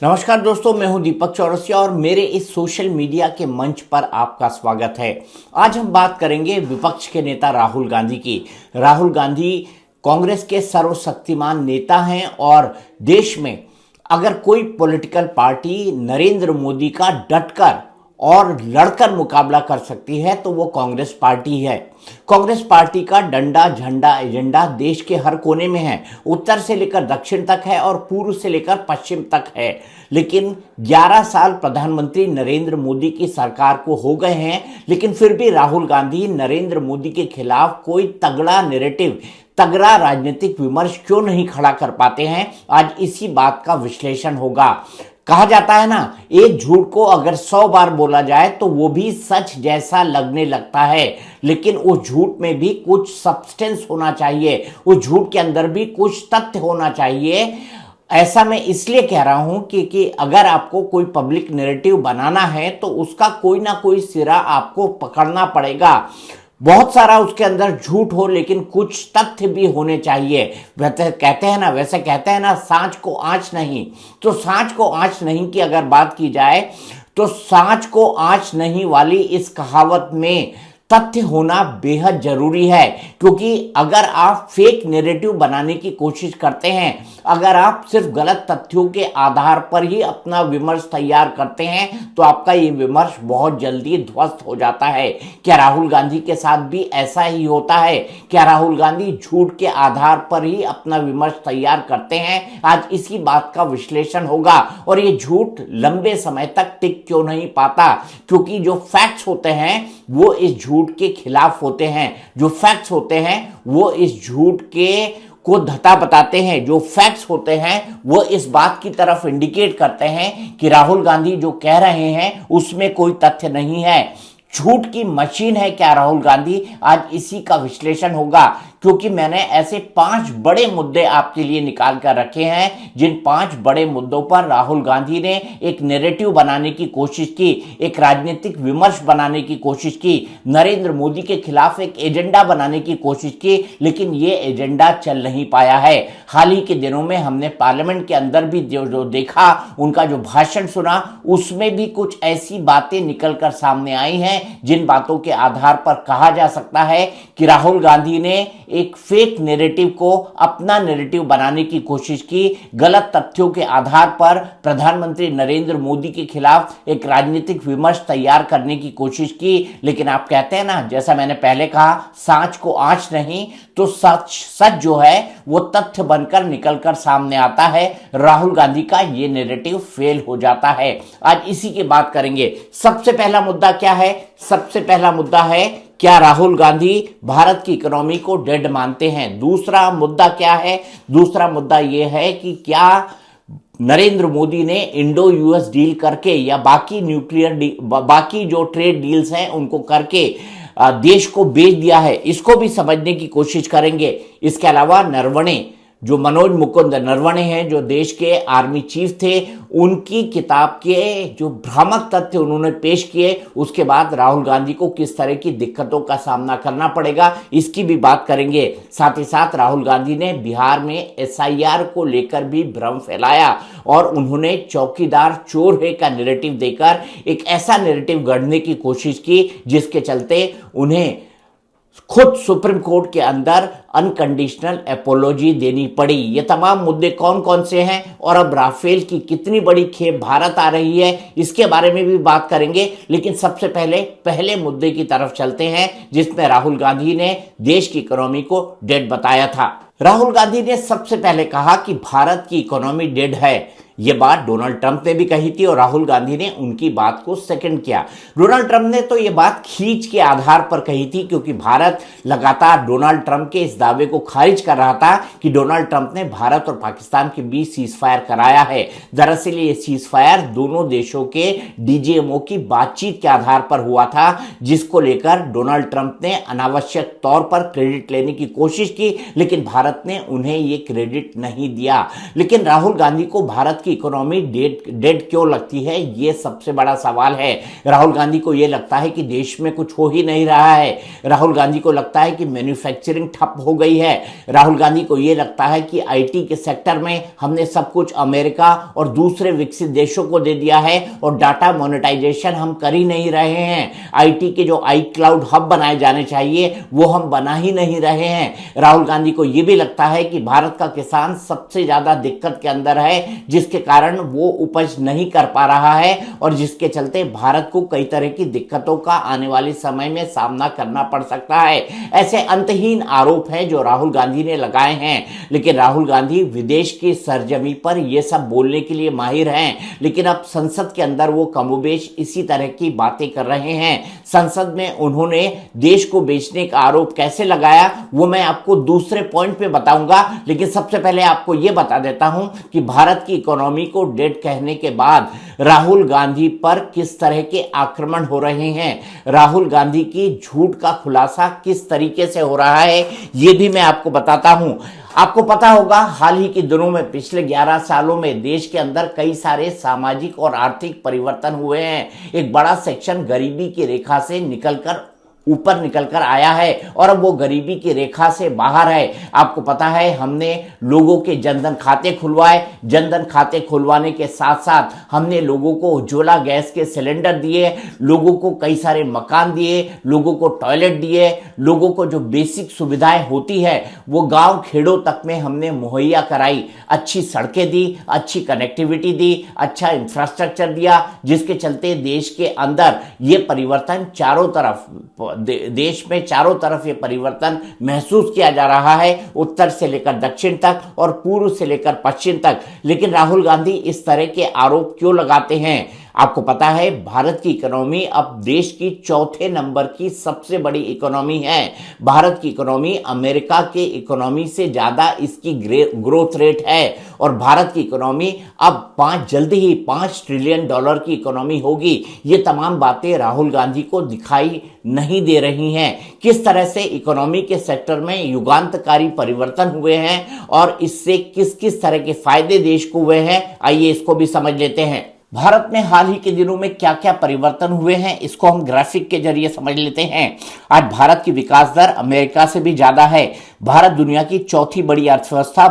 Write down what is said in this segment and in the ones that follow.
नमस्कार दोस्तों, मैं हूं दीपक चौरसिया और मेरे इस सोशल मीडिया के मंच पर आपका स्वागत है। आज हम बात करेंगे विपक्ष के नेता राहुल गांधी की। राहुल गांधी कांग्रेस के सर्वशक्तिमान नेता हैं और देश में अगर कोई पॉलिटिकल पार्टी नरेंद्र मोदी का डटकर और लड़कर मुकाबला कर सकती है तो वो कांग्रेस पार्टी है। कांग्रेस पार्टी का डंडा झंडा एजेंडा देश के हर कोने में है, उत्तर से लेकर दक्षिण तक है और पूर्व से लेकर पश्चिम तक है। लेकिन 11 साल प्रधानमंत्री नरेंद्र मोदी की सरकार को हो गए हैं, लेकिन फिर भी राहुल गांधी नरेंद्र मोदी के खिलाफ कोई तगड़ा नैरेटिव, तगड़ा राजनीतिक विमर्श क्यों नहीं खड़ा कर पाते हैं। आज इसी बात का विश्लेषण होगा। कहा जाता है ना, एक झूठ को अगर 100 बार बोला जाए तो वो भी सच जैसा लगने लगता है, लेकिन उस झूठ में भी कुछ सब्सटेंस होना चाहिए, उस झूठ के अंदर भी कुछ तथ्य होना चाहिए। ऐसा मैं इसलिए कह रहा हूं कि अगर आपको कोई पब्लिक नैरेटिव बनाना है तो उसका कोई ना कोई सिरा आपको पकड़ना पड़ेगा। बहुत सारा उसके अंदर झूठ हो लेकिन कुछ तथ्य भी होने चाहिए। वैसे कहते हैं ना सांच को आंच नहीं, तो सांच को आंच नहीं की अगर बात की जाए तो सांच को आंच नहीं वाली इस कहावत में तथ्य होना बेहद जरूरी है। क्योंकि अगर आप फेक नैरेटिव बनाने की कोशिश करते हैं, अगर आप सिर्फ गलत तथ्यों के आधार पर ही अपना विमर्श तैयार करते हैं तो आपका ये विमर्श बहुत जल्दी ध्वस्त हो जाता है। क्या राहुल गांधी के साथ भी ऐसा ही होता है? क्या राहुल गांधी झूठ के आधार पर ही अपना विमर्श तैयार करते हैं? आज इसी बात का विश्लेषण होगा। और ये झूठ लंबे समय तक टिक क्यों नहीं पाता? क्योंकि जो फैक्ट्स होते हैं वो इस झूठ के खिलाफ होते हैं। जो फैक्ट्स होते हैं वो इस झूठ के को धता बताते हैं। जो फैक्ट्स होते हैं वो इस बात की तरफ इंडिकेट करते हैं कि राहुल गांधी जो कह रहे हैं उसमें कोई तथ्य नहीं है। झूठ की मशीन है क्या राहुल गांधी? आज इसी का विश्लेषण होगा, क्योंकि मैंने ऐसे 5 बड़े मुद्दे आपके लिए निकाल कर रखे हैं जिन 5 बड़े मुद्दों पर राहुल गांधी ने एक नैरेटिव बनाने की कोशिश की, एक राजनीतिक विमर्श बनाने की कोशिश की, नरेंद्र मोदी के खिलाफ एक एजेंडा बनाने की कोशिश की, लेकिन ये एजेंडा चल नहीं पाया है। हाल ही के दिनों में हमने पार्लियामेंट के अंदर भी जो देखा, उनका जो भाषण सुना, उसमें भी कुछ ऐसी बातें निकल कर सामने आई हैं जिन बातों के आधार पर कहा जा सकता है कि राहुल गांधी ने एक फेक नैरेटिव को अपना नैरेटिव बनाने की कोशिश की, गलत तथ्यों के आधार पर प्रधानमंत्री नरेंद्र मोदी के खिलाफ एक राजनीतिक विमर्श तैयार करने की कोशिश की। लेकिन आप कहते हैं ना, जैसा मैंने पहले कहा, सांच को आंच नहीं, तो सच जो है वो तथ्य बनकर निकलकर सामने आता है। राहुल गांधी का ये नैरेटिव फेल हो जाता है। आज इसी की बात करेंगे। सबसे पहला मुद्दा क्या है? सबसे पहला मुद्दा है, क्या राहुल गांधी भारत की इकोनॉमी को डेड मानते हैं? दूसरा मुद्दा क्या है? दूसरा मुद्दा यह है कि क्या नरेंद्र मोदी ने इंडो यूएस डील करके या बाकी जो ट्रेड डील्स हैं उनको करके देश को बेच दिया है? इसको भी समझने की कोशिश करेंगे। इसके अलावा नरवणे, जो मनोज मुकुंद नरवणे हैं, जो देश के आर्मी चीफ थे, उनकी किताब के जो भ्रामक तथ्य उन्होंने पेश किए, उसके बाद राहुल गांधी को किस तरह की दिक्कतों का सामना करना पड़ेगा, इसकी भी बात करेंगे। साथ ही साथ राहुल गांधी ने बिहार में एसआईआर को लेकर भी भ्रम फैलाया और उन्होंने चौकीदार चोर है का नैरेटिव देकर एक ऐसा नैरेटिव गढ़ने की कोशिश की जिसके चलते उन्हें खुद सुप्रीम कोर्ट के अंदर अनकंडीशनल अपोलॉजी देनी पड़ी। ये तमाम मुद्दे कौन कौन से हैं और अब राफेल की कितनी बड़ी खेप भारत आ रही है, इसके बारे में भी बात करेंगे। लेकिन सबसे पहले मुद्दे की तरफ चलते हैं जिसमें राहुल गांधी ने देश की इकोनॉमी को डेड बताया था। राहुल गांधी ने सबसे पहले कहा कि भारत की इकोनॉमी डेड है। ये बात डोनाल्ड ट्रंप ने भी कही थी और राहुल गांधी ने उनकी बात को सेकंड किया। डोनाल्ड ट्रंप ने तो ये बात खींच के आधार पर कही थी, क्योंकि भारत लगातार डोनाल्ड ट्रंप के इस दावे को खारिज कर रहा था कि डोनाल्ड ट्रंप ने भारत और पाकिस्तान के बीच सीज फायर कराया है। दरअसल ये सीज फायर दोनों देशों के डीजीएमओ की बातचीत के आधार पर हुआ था, जिसको लेकर डोनाल्ड ट्रंप ने अनावश्यक तौर पर क्रेडिट लेने की कोशिश की, लेकिन भारत ने उन्हें ये क्रेडिट नहीं दिया। लेकिन राहुल गांधी को भारत भारत की इकोनॉमी डेड क्यों लगती है, ये सबसे बड़ा सवाल है। राहुल गांधी को ये लगता है कि देश में कुछ हो ही नहीं रहा है। राहुल गांधी को लगता है कि मैन्युफैक्चरिंग ठप हो गई है। राहुल गांधी को ये लगता है कि आईटी के सेक्टर में हमने सब कुछ अमेरिका और दूसरे विकसित देशों को दे दिया है और डाटा मोनेटाइजेशन हम कर ही नहीं रहे हैं। आईटी के जो आई क्लाउड हब बनाए जाने चाहिए वो हम बना ही नहीं रहे हैं। राहुल गांधी को यह भी लगता है कि भारत का किसान सबसे ज्यादा दिक्कत के अंदर है, जिसके कारण वो उपज नहीं कर पा रहा है और जिसके चलते भारत को कई तरह की दिक्कतों का आने वाले समय में सामना करना पड़ सकता है। ऐसे अंतहीन आरोप हैं जो राहुल गांधी ने लगाए हैं, लेकिन राहुल गांधी विदेश की सरजमी पर यह सब बोलने के लिए माहिर हैं, लेकिन अब संसद के अंदर वो कमोबेश इसी तरह की बातें कर रहे हैं। संसद में उन्होंने देश को बेचने का आरोप कैसे लगाया वो मैं आपको दूसरे पॉइंट पे बताऊंगा, लेकिन सबसे पहले आपको यह बता देता हूं कि भारत की इकोनॉमी को डेड कहने के बाद राहुल गांधी पर किस तरह के आक्रमण हो रहे हैं, राहुल गांधी की झूठ का खुलासा किस तरीके से हो रहा है, यह भी मैं आपको बताता हूं। आपको पता होगा हाल ही के दिनों में पिछले 11 सालों में देश के अंदर कई सारे सामाजिक और आर्थिक परिवर्तन हुए हैं। एक बड़ा सेक्शन गरीबी की रेखा से निकलकर ऊपर निकलकर आया है और अब वो गरीबी की रेखा से बाहर है। आपको पता है हमने लोगों के जनधन खाते खुलवाए, जनधन खाते खुलवाने के साथ साथ हमने लोगों को उज्ज्वला गैस के सिलेंडर दिए, लोगों को कई सारे मकान दिए, लोगों को टॉयलेट दिए, लोगों को जो बेसिक सुविधाएं होती है वो गांव खेड़ों तक में हमने मुहैया कराई। अच्छी सड़कें दी, अच्छी कनेक्टिविटी दी, अच्छा इंफ्रास्ट्रक्चर दिया, जिसके चलते देश के अंदर ये परिवर्तन चारों तरफ देश में चारों तरफ ये परिवर्तन महसूस किया जा रहा है, उत्तर से लेकर दक्षिण तक और पूर्व से लेकर पश्चिम तक। लेकिन राहुल गांधी इस तरह के आरोप क्यों लगाते हैं? आपको पता है भारत की इकोनॉमी अब देश की चौथे नंबर की सबसे बड़ी इकोनॉमी है। भारत की इकोनॉमी अमेरिका के इकोनॉमी से ज्यादा इसकी ग्रोथ रेट है और भारत की इकोनॉमी अब जल्दी ही $5 ट्रिलियन की इकोनॉमी होगी। ये तमाम बातें राहुल गांधी को दिखाई नहीं दे रही हैं। किस तरह से इकोनॉमी के सेक्टर में युगांतकारी परिवर्तन हुए हैं और इससे किस किस तरह के फायदे देश को हुए हैं, आइए इसको भी समझ लेते हैं। भारत में हाल ही के दिनों में क्या क्या परिवर्तन हुए हैं इसको हम ग्राफिक के जरिए समझ लेते हैं। आज भारत की विकास दर अमेरिका से भी ज्यादा है। भारत दुनिया की चौथी बड़ी अर्थव्यवस्था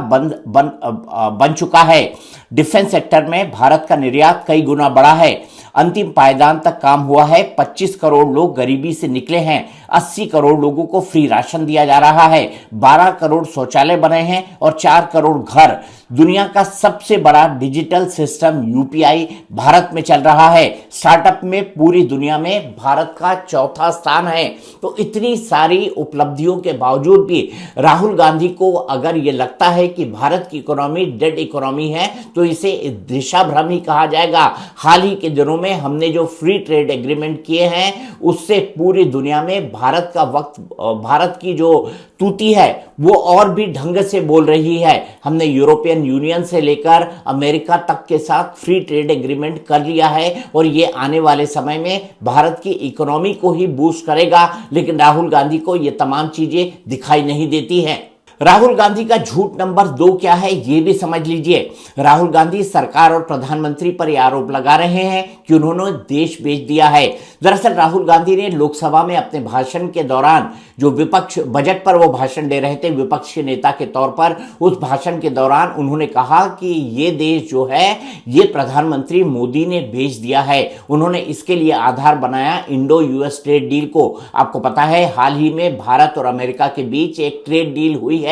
बन चुका है। डिफेंस सेक्टर में भारत का निर्यात कई गुना बढ़ा है। अंतिम पायदान तक काम हुआ है। 25 करोड़ लोग गरीबी से निकले हैं। 80 करोड़ लोगों को फ्री राशन दिया जा रहा है। 12 करोड़ शौचालय बने हैं और 4 करोड़ घर। दुनिया का सबसे बड़ा डिजिटल सिस्टम यूपीआई भारत में चल रहा है। स्टार्टअप में पूरी दुनिया में भारत का चौथा स्थान है। तो इतनी सारी उपलब्धियों के बावजूद भी राहुल गांधी को अगर ये लगता है कि भारत की इकोनॉमी डेड इकोनॉमी है तो इसे दिशा भ्रम ही कहा जाएगा। हाल ही के दिनों में हमने जो फ्री ट्रेड एग्रीमेंट किए हैं उससे पूरी दुनिया में भारत की जो तूती है वो और भी ढंग से बोल रही है। हमने यूरोपियन यूनियन से लेकर अमेरिका तक के साथ फ्री ट्रेड एग्रीमेंट कर लिया है और ये आने वाले समय में भारत की इकोनॉमी को ही बूस्ट करेगा, लेकिन राहुल गांधी को ये तमाम चीजें दिखाई नहीं देती हैं। राहुल गांधी का झूठ नंबर 2 क्या है ये भी समझ लीजिए। राहुल गांधी सरकार और प्रधानमंत्री पर यह आरोप लगा रहे हैं कि उन्होंने देश बेच दिया है। दरअसल राहुल गांधी ने लोकसभा में अपने भाषण के दौरान जो विपक्ष बजट पर वो भाषण दे रहे थे विपक्ष के नेता के तौर पर, उस भाषण के दौरान उन्होंने कहा कि ये देश जो है ये प्रधानमंत्री मोदी ने बेच दिया है। उन्होंने इसके लिए आधार बनाया इंडो यूएस ट्रेड डील को। आपको पता है हाल ही में भारत और अमेरिका के बीच एक ट्रेड डील हुई है।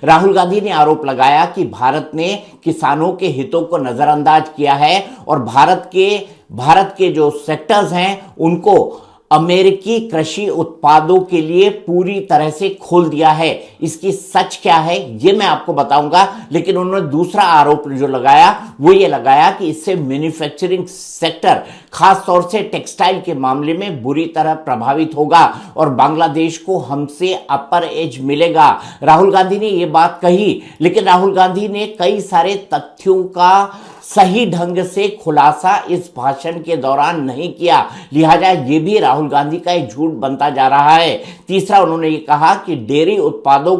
राहुल गांधी ने आरोप लगाया कि भारत ने किसानों के हितों को नजरअंदाज किया है और भारत के जो सेक्टर्स हैं उनको अमेरिकी कृषि उत्पादों के लिए पूरी तरह से खोल दिया है। इसकी सच क्या है ये मैं आपको बताऊंगा, लेकिन उन्होंने दूसरा आरोप जो लगाया वो ये लगाया कि इससे मैन्युफैक्चरिंग सेक्टर खास तौर से टेक्सटाइल के मामले में बुरी तरह प्रभावित होगा और बांग्लादेश को हमसे अपर एज मिलेगा। राहुल गांधी ने ये बात कही, लेकिन राहुल गांधी ने कई सारे तथ्यों का सही ढंग से खुलासा इस भाषण के दौरान नहीं किया, लिहाजा ये भी राहुल गांधी का एक झूठ बनता जा रहा है। तीसरा, उन्होंने ये कहा कि डेयरी उत्पादों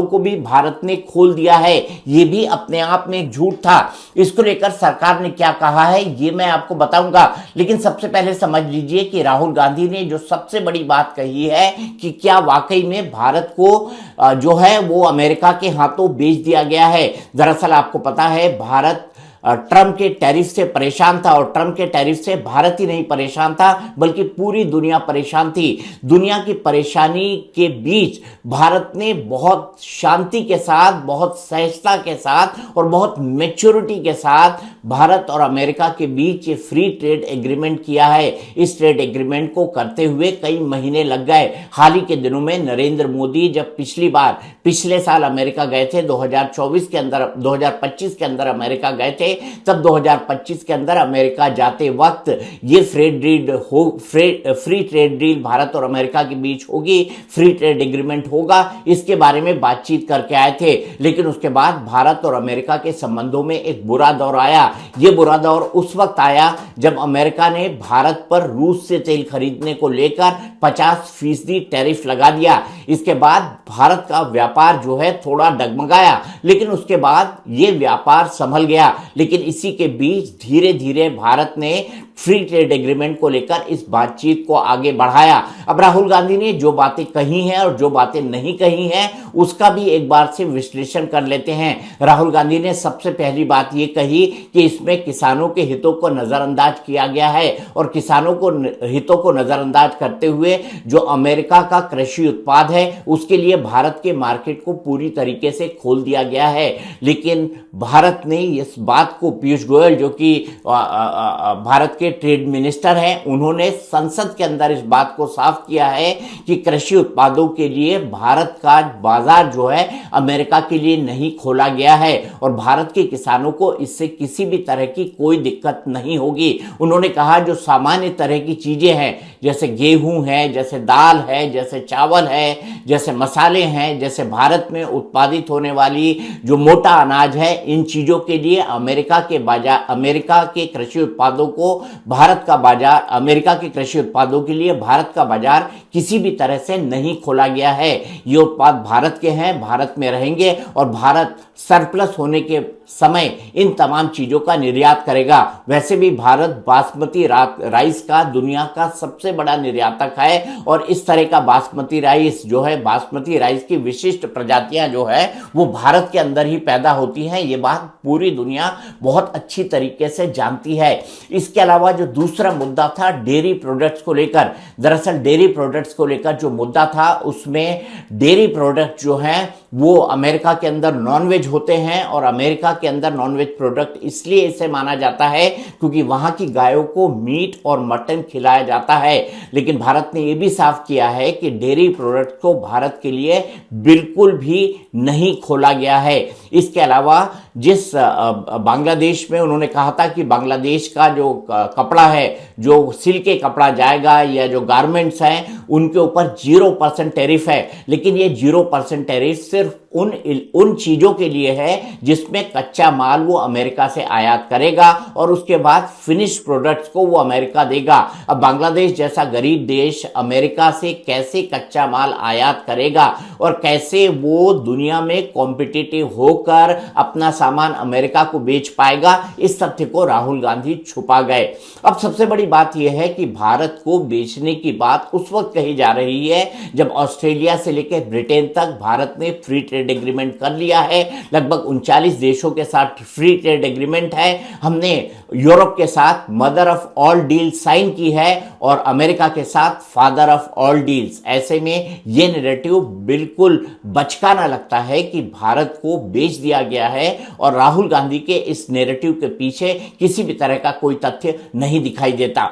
को भी भारत ने खोल दिया है, ये भी अपने आप में एक झूठ था। इसको लेकर सरकार ने क्या कहा है ये मैं आपको बताऊंगा, लेकिन सबसे पहले समझ लीजिए कि राहुल गांधी ने जो सबसे बड़ी बात कही है कि क्या वाकई में भारत को जो है वो अमेरिका के हाथों बेच दिया गया है। दरअसल आपको पता है भारत ट्रंप के टैरिफ से परेशान था, और ट्रंप के टैरिफ से भारत ही नहीं परेशान था बल्कि पूरी दुनिया परेशान थी। दुनिया की परेशानी के बीच भारत ने बहुत शांति के साथ, बहुत सहजता के साथ और बहुत मैच्योरिटी के साथ भारत और अमेरिका के बीच ये फ्री ट्रेड एग्रीमेंट किया है। इस ट्रेड एग्रीमेंट को करते हुए कई महीने लग गए। हाल ही के दिनों में नरेंद्र मोदी जब पिछले साल अमेरिका गए थे, 2025 के अंदर अमेरिका गए थे, तब 2025 के अंदर अमेरिका जाते वक्त ये फ्री ट्रेड डील भारत और अमेरिका के बीच होगी, फ्री ट्रेड एग्रीमेंट होगा, इसके बारे में बातचीत करके आए थे। लेकिन उसके बाद भारत और अमेरिका के संबंधों में एक बुरा दौर आया। ये बुरा दौर उस वक्त आया जब अमेरिका ने भारत पर रूस से तेल खरीदने को लेकर 50% टैरिफ लगा दिया। इसके बाद भारत का व्यापार जो है थोड़ा डगमगाया, लेकिन उसके बाद ये व्यापार संभल गया। लेकिन इसी के बीच धीरे धीरे भारत ने फ्री ट्रेड एग्रीमेंट को लेकर इस बातचीत को आगे बढ़ाया। अब राहुल गांधी ने जो बातें कही हैं और जो बातें नहीं कही हैं उसका भी एक बार से विश्लेषण कर लेते हैं। राहुल गांधी ने सबसे पहली बात ये कही कि इसमें किसानों के हितों को नजरअंदाज किया गया है, और किसानों को हितों को नजरअंदाज करते हुए जो अमेरिका का कृषि उत्पाद है उसके लिए भारत के मार्केट को पूरी तरीके से खोल दिया गया है। लेकिन भारत ने इस बात को, पीयूष गोयल जो कि भारत के ट्रेड मिनिस्टर हैं, उन्होंने संसद के अंदर इस बात को साफ किया है कि कृषि उत्पादों के लिए भारत का बाजार जो है अमेरिका के लिए नहीं खोला गया है, और भारत के किसानों को इससे किसी भी तरह की कोई दिक्कत नहीं होगी। उन्होंने कहा जो सामान्य तरह की चीजें हैं, जैसे गेहूं है, जैसे दाल है, जैसे चावल है, जैसे मसाले हैं, जैसे भारत में उत्पादित होने वाली जो मोटा अनाज है, इन चीजों के लिए अमेरिका के कृषि उत्पादों को भारत का बाजार, अमेरिका के कृषि उत्पादों के लिए भारत का बाजार किसी भी तरह से नहीं खोला गया है। ये उत्पाद भारत के हैं, भारत में रहेंगे, और भारत सरप्लस होने के समय इन तमाम चीजों का निर्यात करेगा। वैसे भी भारत बासमती राइस का दुनिया का सबसे बड़ा निर्यातक है, और इस तरह का बासमती राइस जो है, बासमती राइस की विशिष्ट प्रजातियां जो है वो भारत के अंदर ही पैदा होती हैं। ये बात पूरी दुनिया बहुत अच्छी तरीके से जानती है। इसके अलावा जो दूसरा मुद्दा था डेयरी प्रोडक्ट्स को लेकर, दरअसल डेयरी प्रोडक्ट्स को लेकर जो मुद्दा था उसमें डेयरी प्रोडक्ट जो हैं वो अमेरिका के अंदर नॉनवेज होते हैं, और अमेरिका के अंदर नॉनवेज प्रोडक्ट इसलिए इसे माना जाता है क्योंकि वहां की गायों को मीट और मटन खिलाया जाता है। लेकिन भारत ने यह भी साफ किया है कि डेयरी प्रोडक्ट को भारत के लिए बिल्कुल भी नहीं खोला गया है। इसके अलावा जिस बांग्लादेश में उन्होंने कहा था कि बांग्लादेश का जो कपड़ा है, जो सिल्क के कपड़ा जाएगा या जो गारमेंट्स हैं उनके ऊपर 0% टैरिफ है, लेकिन ये 0% टैरिफ सिर्फ उन चीजों के लिए है जिसमें कच्चा माल वो अमेरिका से आयात करेगा और उसके बाद फिनिश प्रोडक्ट्स को वो अमेरिका देगा। अब बांग्लादेश जैसा गरीब देश अमेरिका से कैसे कच्चा माल आयात करेगा और कैसे वो दुनिया में कॉम्पिटिटिव होकर अपना सामान अमेरिका को बेच पाएगा, इस तथ्य को राहुल गांधी छुपा गए। अब सबसे बड़ी बात यह है कि भारत को बेचने की बात उस वक्त कही जा रही है जब ऑस्ट्रेलिया से लेकर ब्रिटेन तक भारत ने फ्री ट्रेड एग्रीमेंट कर लिया है। लगभग 39 देशों के साथ फ्री ट्रेड एग्रीमेंट है। हमने यूरोप के साथ mother of all deal sign की है और अमेरिका के साथ फादर ऑफ ऑल डील्स। ऐसे में यह नैरेटिव बिल्कुल बचकाना लगता है कि भारत को बेच दिया गया है, और राहुल गांधी के इस नैरेटिव के पीछे किसी भी तरह का कोई तथ्य नहीं दिखाई देता।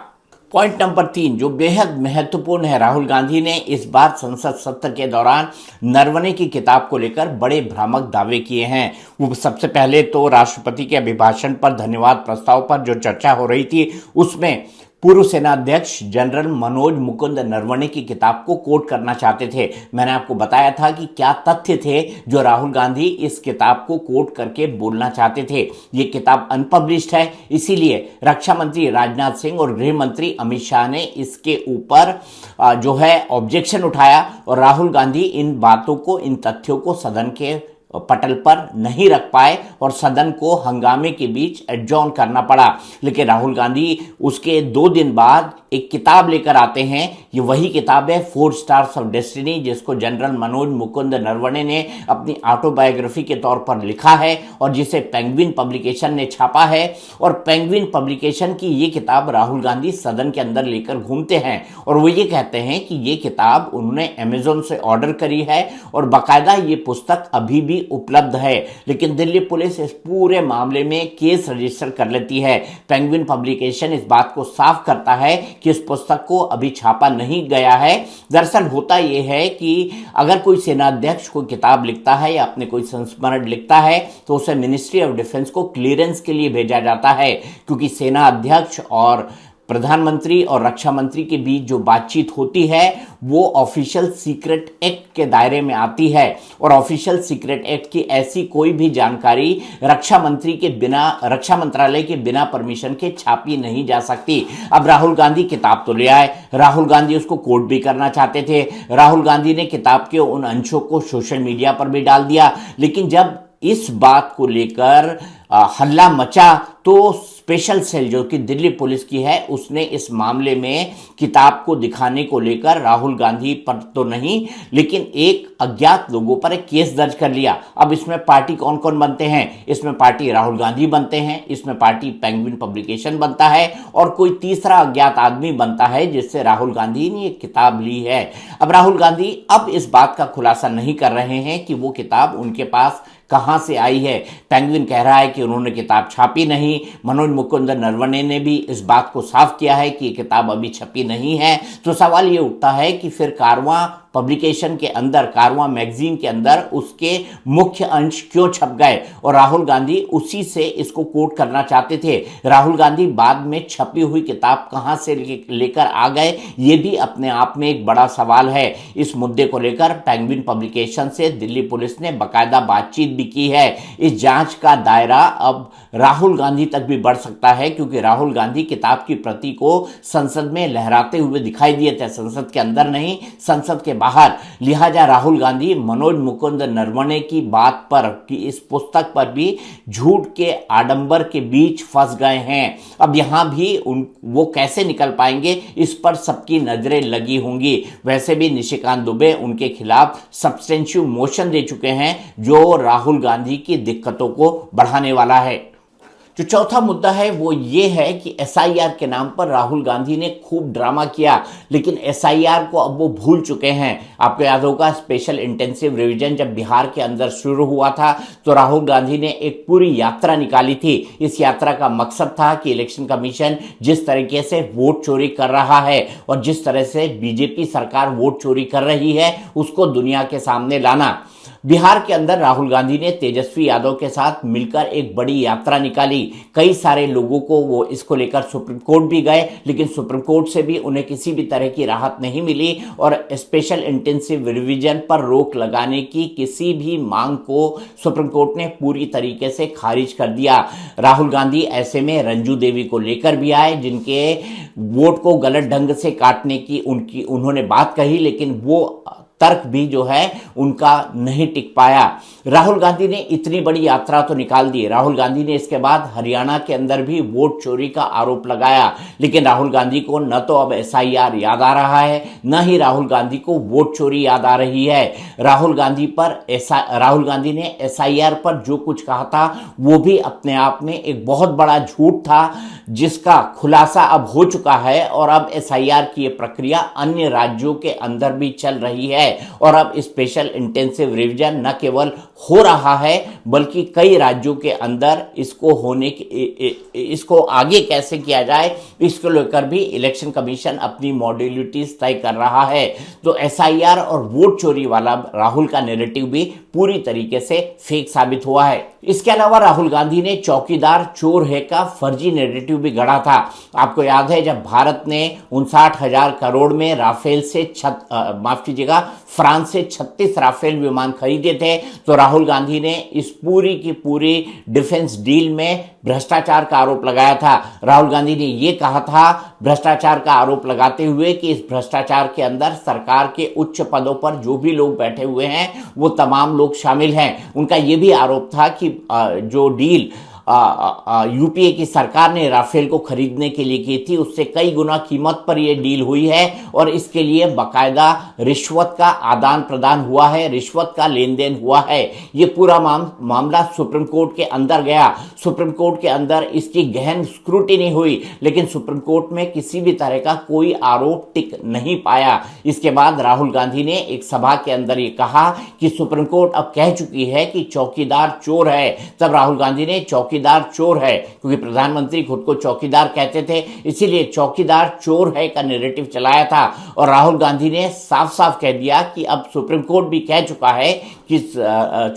पॉइंट नंबर 3 जो बेहद महत्वपूर्ण है, राहुल गांधी ने इस बार संसद सत्र के दौरान नरवणे की किताब को लेकर बड़े भ्रामक दावे किए हैं। वो सबसे पहले तो राष्ट्रपति के अभिभाषण पर धन्यवाद प्रस्ताव पर जो चर्चा हो रही थी उसमें पूर्व सेना अध्यक्ष जनरल मनोज मुकुंद नरवणे की किताब को कोट करना चाहते थे। मैंने आपको बताया था कि क्या तथ्य थे जो राहुल गांधी इस किताब को कोट करके बोलना चाहते थे। ये किताब अनपब्लिश्ड है, इसीलिए रक्षा मंत्री राजनाथ सिंह और गृह मंत्री अमित शाह ने इसके ऊपर जो है ऑब्जेक्शन उठाया और राहुल गांधी इन बातों को, इन तथ्यों को सदन के पटल पर नहीं रख पाए और सदन को हंगामे के बीच एडजॉर्न करना पड़ा। लेकिन राहुल गांधी उसके 2 दिन बाद एक किताब लेकर आते हैं। ये वही किताब है 4 स्टार्स ऑफ डेस्टिनी, जिसको जनरल मनोज मुकुंद नरवणे ने अपनी ऑटोबायोग्राफी के तौर पर लिखा है और जिसे पेंगुइन पब्लिकेशन ने छापा है। और पेंगुइन पब्लिकेशन की ये किताब राहुल गांधी सदन के अंदर लेकर घूमते हैं और वो ये कहते हैं कि ये किताब उन्होंने अमेजोन से ऑर्डर करी है और बाकायदा ये पुस्तक अभी भी उपलब्ध है। लेकिन दिल्ली पुलिस इस पूरे मामले में केस रजिस्टर कर लेती है। पेंगुइन पब्लिकेशन इस बात को साफ करता है कि इस पुस्तक को अभी छापा नहीं गया है। दरअसल होता यह है कि अगर कोई सेनाध्यक्ष कोई किताब लिखता है या अपने कोई संस्मरण लिखता है तो उसे मिनिस्ट्री ऑफ डिफेंस को क्लियरेंस के लिए भेजा जाता है, क्योंकि सेना अध्यक्ष और प्रधानमंत्री और रक्षा मंत्री के बीच जो बातचीत होती है वो ऑफिशियल सीक्रेट एक्ट के दायरे में आती है और ऑफिशियल सीक्रेट एक्ट की ऐसी कोई भी जानकारी रक्षा मंत्रालय के बिना परमिशन के छापी नहीं जा सकती। अब राहुल गांधी किताब तो ले आए, राहुल गांधी उसको कोट भी करना चाहते थे। राहुल गांधी ने किताब के उन अंशों को सोशल मीडिया पर भी डाल दिया। लेकिन जब इस बात को लेकर हल्ला मचा तो स्पेशल सेल जो कि दिल्ली पुलिस की है उसने इस मामले में किताब को दिखाने को लेकर राहुल गांधी पर तो नहीं लेकिन एक अज्ञात लोगों पर एक केस दर्ज कर लिया। अब इसमें पार्टी कौन कौन बनते हैं? इसमें पार्टी राहुल गांधी बनते हैं, इसमें पार्टी पेंगुइन पब्लिकेशन बनता है और कोई तीसरा अज्ञात आदमी बनता है जिससे राहुल गांधी ने एक किताब ली है। अब राहुल गांधी अब इस बात का खुलासा नहीं कर रहे हैं कि वो किताब उनके पास कहां से आई है। पेंगुइन कह रहा है कि उन्होंने किताब छापी नहीं। मनोज मुकुंद नरवणे ने भी इस बात को साफ किया है कि किताब अभी छपी नहीं है। तो सवाल ये उठता है कि फिर कारवां पब्लिकेशन के अंदर, कारवां मैगजीन के अंदर उसके मुख्य अंश क्यों छप गए और राहुल गांधी उसी से इसको कोट करना चाहते थे। राहुल गांधी बाद में छपी हुई किताब कहां से लेकर आ गए, ये भी अपने आप में एक बड़ा सवाल है। इस मुद्दे को लेकर पेंगुइन पब्लिकेशन से दिल्ली पुलिस ने बाकायदा बातचीत भी की है। इस जांच का दायरा अब राहुल गांधी तक भी बढ़ सकता है, क्योंकि राहुल गांधी किताब की प्रति को संसद में लहराते हुए दिखाई दिए थे, संसद के अंदर नहीं, संसद के बाहर। लिहाजा राहुल गांधी मनोज मुकुंद नरवणे की बात पर कि इस पुस्तक पर भी झूठ के आडंबर के बीच फंस गए हैं। अब यहां भी वो कैसे निकल पाएंगे, इस पर सबकी नजरें लगी होंगी। वैसे भी निशिकांत दुबे उनके खिलाफ सब्सटेंशियल मोशन दे चुके हैं जो राहुल गांधी की दिक्कतों को बढ़ाने वाला है। जो चौथा मुद्दा है वो ये है कि एसआईआर के नाम पर राहुल गांधी ने खूब ड्रामा किया, लेकिन एसआईआर को अब वो भूल चुके हैं। आपको याद होगा स्पेशल इंटेंसिव रिवीजन जब बिहार के अंदर शुरू हुआ था तो राहुल गांधी ने एक पूरी यात्रा निकाली थी। इस यात्रा का मकसद था कि इलेक्शन कमीशन जिस तरीके से वोट चोरी कर रहा है और जिस तरह से बीजेपी सरकार वोट चोरी कर रही है उसको दुनिया के सामने लाना। बिहार के अंदर राहुल गांधी ने तेजस्वी यादव के साथ मिलकर एक बड़ी यात्रा निकाली। कई सारे लोगों को वो इसको लेकर सुप्रीम कोर्ट भी गए, लेकिन सुप्रीम कोर्ट से भी उन्हें किसी भी तरह की राहत नहीं मिली और स्पेशल इंटेंसिव रिवीजन पर रोक लगाने की किसी भी मांग को सुप्रीम कोर्ट ने पूरी तरीके से खारिज कर दिया। राहुल गांधी ऐसे में रंजू देवी को लेकर भी आए, जिनके वोट को गलत ढंग से काटने की उन्होंने बात कही, लेकिन वो तर्क भी जो है उनका नहीं टिक पाया। राहुल गांधी ने इतनी बड़ी यात्रा तो निकाल दी। राहुल गांधी ने इसके बाद हरियाणा के अंदर भी वोट चोरी का आरोप लगाया, लेकिन राहुल गांधी को न तो अब एसआईआर याद आ रहा है, न ही राहुल गांधी को वोट चोरी याद आ रही है। राहुल गांधी ने एसआईआर पर जो कुछ कहा था वो भी अपने आप में एक बहुत बड़ा झूठ था, जिसका खुलासा अब हो चुका है और अब एसआईआर की ये प्रक्रिया अन्य राज्यों के अंदर भी चल रही है। और अब स्पेशल इंटेंसिव रिवीजन न केवल हो रहा है बल्कि कई राज्यों के अंदर इसको आगे कैसे किया जाए इसको लेकर भी इलेक्शन कमीशन अपनी मॉड्यूलिटीज तय कर रहा है। तो एसआईआर और वोट चोरी वाला राहुल का नैरेटिव भी पूरी तरीके से फेक साबित हुआ है। इसके अलावा राहुल गांधी ने चौकीदार चोर है का फर्जी नैरेटिव भी गढ़ा था। आपको याद है जब भारत ने 59,000 करोड़ में राफेल से माफ कीजिएगा फ्रांस से 36 राफेल विमान खरीदे थे, तो राहुल गांधी ने इस पूरी की पूरी डिफेंस डील में भ्रष्टाचार का आरोप लगाया था। राहुल गांधी ने यह कहा था भ्रष्टाचार का आरोप लगाते हुए कि इस भ्रष्टाचार के अंदर सरकार के उच्च पदों पर जो भी लोग बैठे हुए हैं वो तमाम लोग शामिल हैं। उनका यह भी आरोप था कि जो डील यूपीए की सरकार ने राफेल को खरीदने के लिए की थी उससे कई गुना कीमत पर यह डील हुई है और इसके लिए बकायदा रिश्वत का आदान प्रदान हुआ है, रिश्वत का लेन देन हुआ है। यह पूरा मामला सुप्रीम कोर्ट के अंदर गया। सुप्रीम कोर्ट के अंदर इसकी गहन स्क्रूटिनी हुई, लेकिन सुप्रीम कोर्ट में किसी भी तरह का कोई आरोप टिक नहीं पाया। इसके बाद राहुल गांधी ने एक सभा के अंदर यह कहा कि सुप्रीम कोर्ट अब कह चुकी है कि चौकीदार चोर है। तब राहुल गांधी ने चौकीदार चोर है, क्योंकि प्रधानमंत्री खुद को चौकीदार कहते थे, इसीलिए चौकीदार चोर है का नैरेटिव चलाया था। और राहुल गांधी ने साफ साफ कह दिया कि अब सुप्रीम कोर्ट भी कह चुका है कि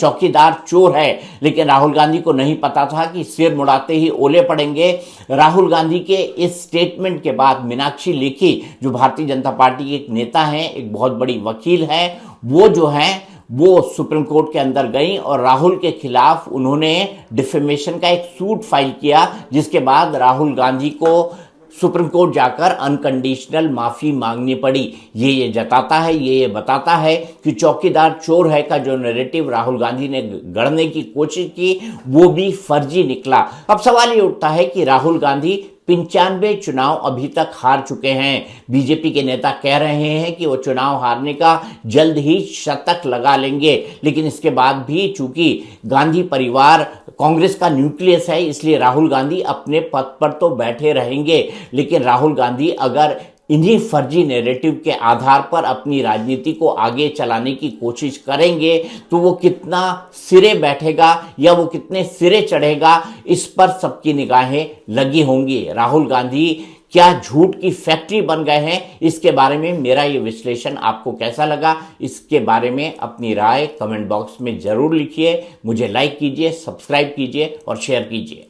चौकीदार चोर है, लेकिन राहुल गांधी को नहीं पता था कि सिर मुड़ाते ही ओले पड़ेंगे। राहुल गांधी के इस स्टेटमेंट के बाद मीनाक्षी लेखी जो भारतीय जनता पार्टी के एक नेता हैं, एक बहुत बड़ी वकील हैं, वो सुप्रीम कोर्ट के अंदर गई और राहुल के खिलाफ उन्होंने डिफेमेशन का एक सूट फाइल किया, जिसके बाद राहुल गांधी को सुप्रीम कोर्ट जाकर अनकंडीशनल माफी मांगनी पड़ी। ये जताता है, ये बताता है कि चौकीदार चोर है का जो नैरेटिव राहुल गांधी ने गढ़ने की कोशिश की वो भी फर्जी निकला। अब सवाल ये उठता है कि राहुल गांधी 95 चुनाव अभी तक हार चुके हैं। बीजेपी के नेता कह रहे हैं कि वो चुनाव हारने का जल्द ही शतक लगा लेंगे, लेकिन इसके बाद भी चूंकि गांधी परिवार कांग्रेस का न्यूक्लियस है, इसलिए राहुल गांधी अपने पद पर तो बैठे रहेंगे। लेकिन राहुल गांधी अगर इन्हीं फर्जी नैरेटिव के आधार पर अपनी राजनीति को आगे चलाने की कोशिश करेंगे तो वो कितना सिरे बैठेगा या वो कितने सिरे चढ़ेगा, इस पर सबकी निगाहें लगी होंगी। राहुल गांधी क्या झूठ की फैक्ट्री बन गए हैं, इसके बारे में मेरा ये विश्लेषण आपको कैसा लगा, इसके बारे में अपनी राय कमेंट बॉक्स में जरूर लिखिए। मुझे लाइक कीजिए, सब्सक्राइब कीजिए और शेयर कीजिए।